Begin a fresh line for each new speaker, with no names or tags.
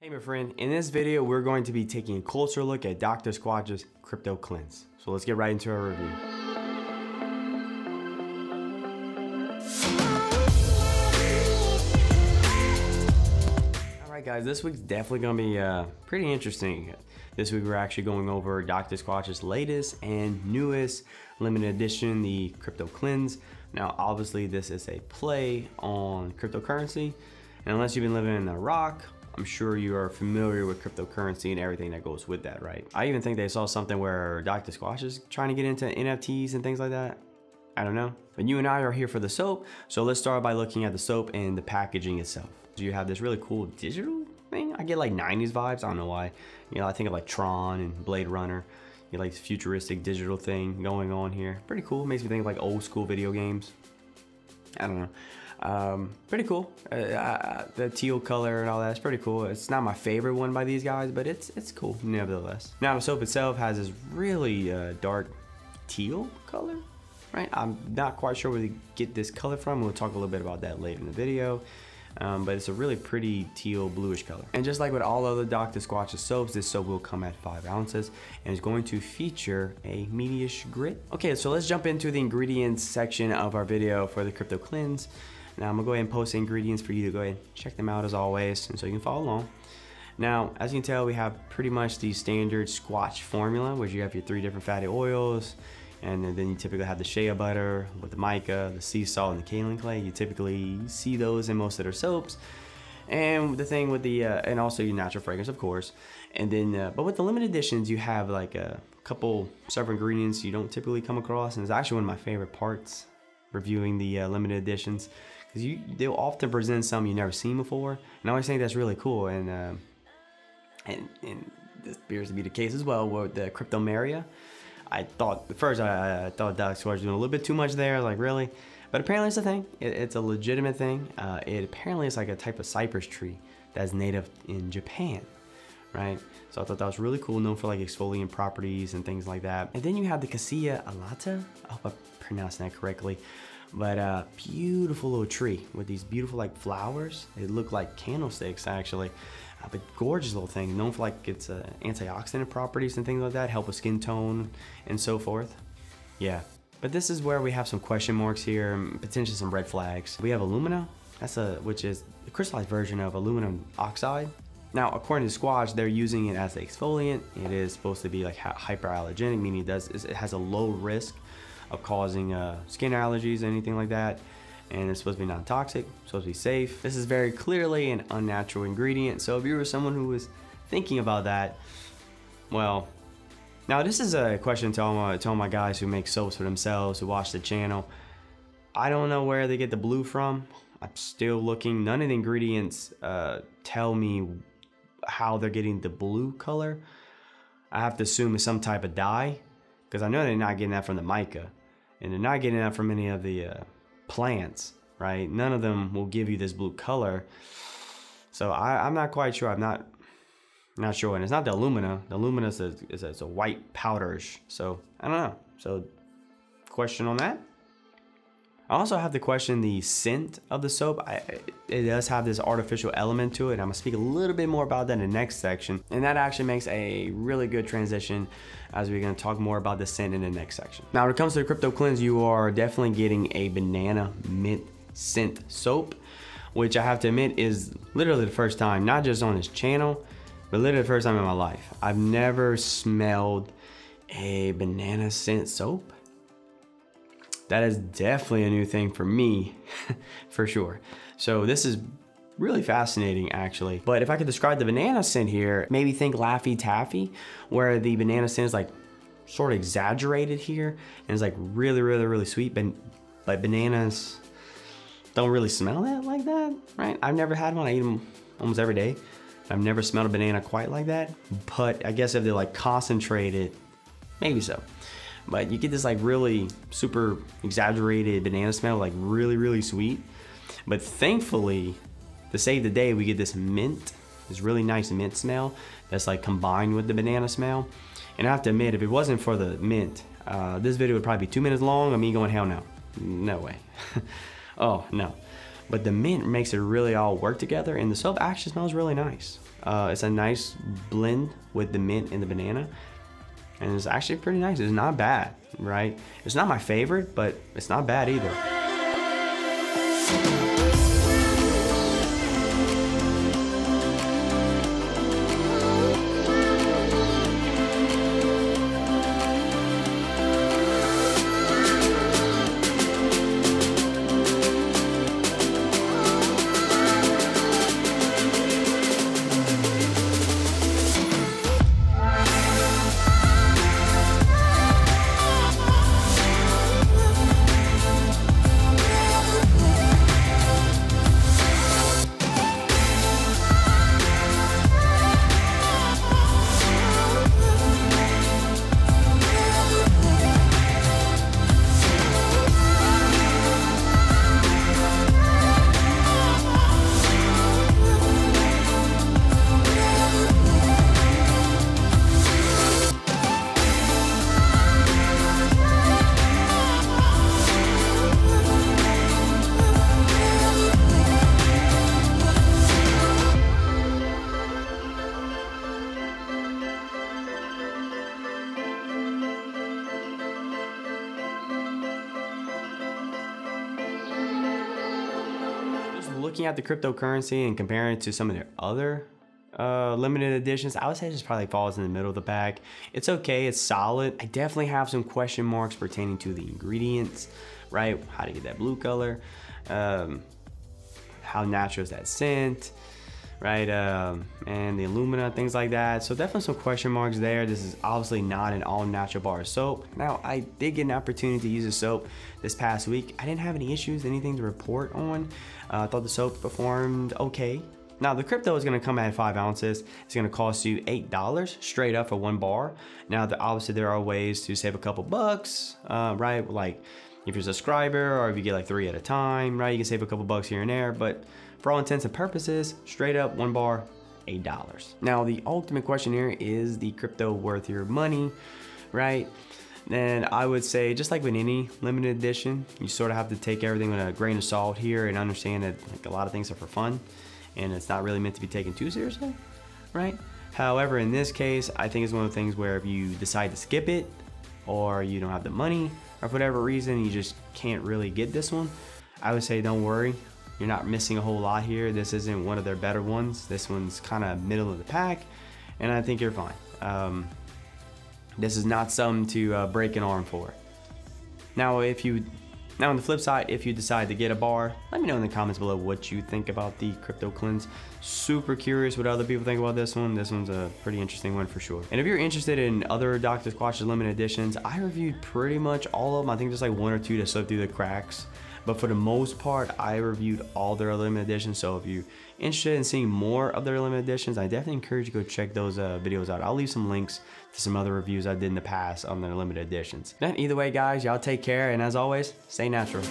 Hey my friend, in this video we're going to be taking a closer look at Dr. Squatch's Crypto Cleanse. So let's get right into our review. Alright guys, this week's definitely going to be pretty interesting. This week we're actually going over Dr. Squatch's latest and newest limited edition, the Crypto Cleanse. Now obviously this is a play on cryptocurrency, and unless you've been living in Iraq, I'm sure you are familiar with cryptocurrency and everything that goes with that, right? I even think they saw something where Dr. Squatch is trying to get into NFTs and things like that. I don't know. But you and I are here for the soap, so let's start by looking at the soap and the packaging itself. So you have this really cool digital thing. I get like 90s vibes, I don't know why. You know, I think of like Tron and Blade Runner. You know, like futuristic digital thing going on here. Pretty cool, makes me think of like old school video games. I don't know. Pretty cool. The teal color and all that's pretty cool. It's not my favorite one by these guys, but it's cool nevertheless. Now the soap itself has this really dark teal color, right? I'm not quite sure where they get this color from. We'll talk a little bit about that later in the video. But it's a really pretty teal bluish color. And just like with all other Dr. Squatch's soaps, this soap will come at 5 ounces and is going to feature a meaty-ish grit. Okay, so let's jump into the ingredients section of our video for the Crypto Cleanse. Now I'm gonna go ahead and post the ingredients for you to go ahead and check them out as always, and so you can follow along. Now, as you can tell, we have pretty much the standard Squatch formula, which you have your 3 different fatty oils, and then you typically have the shea butter with the mica, the sea salt, and the kaolin clay. You typically see those in most of their soaps. And the thing with the, and also your natural fragrance, of course. And then, but with the limited editions, you have like a couple several ingredients you don't typically come across, and it's actually one of my favorite parts reviewing the limited editions, because they'll often present some you've never seen before, and I always think that's really cool. And this appears to be the case as well with the Cryptomeria. I thought at first I thought Dr. Squatch was doing a little bit too much there, like really, but apparently it's a thing. It's a legitimate thing. It apparently is like a type of cypress tree that's native in Japan, right? So I thought that was really cool, known for like exfoliant properties and things like that. And then you have the Cassia alata. I hope I pronounced that correctly. But beautiful little tree with these beautiful like flowers. They look like candlesticks actually. But gorgeous little thing, known for like its antioxidant properties and things like that, help with skin tone and so forth. Yeah, but this is where we have some question marks here, and potentially some red flags. We have alumina, which is the crystallized version of aluminum oxide. Now, according to Squatch, they're using it as an exfoliant. It is supposed to be like hyperallergenic, meaning it has a low risk of causing skin allergies or anything like that. And it's supposed to be non-toxic, supposed to be safe. This is very clearly an unnatural ingredient. So if you were someone who was thinking about that, well, now this is a question to all my guys who make soaps for themselves, who watch the channel. I don't know where they get the blue from. I'm still looking. None of the ingredients tell me how they're getting the blue color. I have to assume it's some type of dye, because I know they're not getting that from the mica, and they're not getting that from any of the plants, right? None of them will give you this blue color. So I'm not quite sure. I'm not sure. And it's not the alumina. The alumina is a white powderish. So I don't know. So question on that. I also have to question the scent of the soap. It does have this artificial element to it. I'm gonna speak a little bit more about that in the next section. And that actually makes a really good transition, as we're gonna talk more about the scent in the next section. Now, when it comes to the Crypto Cleanse, you are definitely getting a banana mint scent soap, which I have to admit is literally the first time, not just on this channel, but literally the first time in my life. I've never smelled a banana scent soap. That is definitely a new thing for me, for sure. So this is really fascinating actually. But if I could describe the banana scent here, maybe think Laffy Taffy, where the banana scent is like sort of exaggerated here and it's like really sweet, but bananas don't really smell that like that, right? I've never had one. I eat them almost every day. I've never smelled a banana quite like that, but I guess if they're like concentrated, maybe so. But you get this like really super exaggerated banana smell, like really sweet. But thankfully, to save the day, we get this mint, this really nice mint smell that's like combined with the banana smell. And I have to admit, if it wasn't for the mint, this video would probably be 2 minutes long of me going, hell no, no way. Oh no. But the mint makes it really all work together, and the soap actually smells really nice. It's a nice blend with the mint and the banana, and it's actually pretty nice. It's not bad, right? It's not my favorite, but it's not bad either. Looking at the cryptocurrency and comparing it to some of their other limited editions, I would say it just probably falls in the middle of the pack. It's okay, it's solid. I definitely have some question marks pertaining to the ingredients, right? How to get that blue color, how natural is that scent, right? And the alumina, things like that. So definitely some question marks there. This is obviously not an all natural bar of soap. Now, I did get an opportunity to use the soap this past week. I didn't have any issues, anything to report on. I thought the soap performed okay. Now the crypto is gonna come at 5 ounces. It's gonna cost you $8 straight up for 1 bar. Now, obviously there are ways to save a couple bucks, right? Like if you're a subscriber or if you get like 3 at a time, right? You can save a couple bucks here and there, but for all intents and purposes, straight up 1 bar, $8. Now the ultimate question here, is the crypto worth your money, right? And I would say, just like with any limited edition, you sort of have to take everything with a grain of salt here and understand that like a lot of things are for fun and it's not really meant to be taken too seriously, right? However, in this case, I think it's one of the things where if you decide to skip it or you don't have the money or for whatever reason, you just can't really get this one, I would say don't worry. You're not missing a whole lot here. This isn't one of their better ones. This one's kind of middle of the pack, and I think you're fine. This is not something to break an arm for. Now, on the flip side, if you decide to get a bar, let me know in the comments below what you think about the Crypto Cleanse. Super curious what other people think about this one. This one's a pretty interesting one for sure. And if you're interested in other Dr. Squatch's limited editions, I reviewed pretty much all of them. I think there's like 1 or 2 that slipped through the cracks. But for the most part, I reviewed all their limited editions. So if you're interested in seeing more of their limited editions, I definitely encourage you to go check those videos out. I'll leave some links to some other reviews I did in the past on their limited editions. Then either way, guys, y'all take care. And as always, stay natural.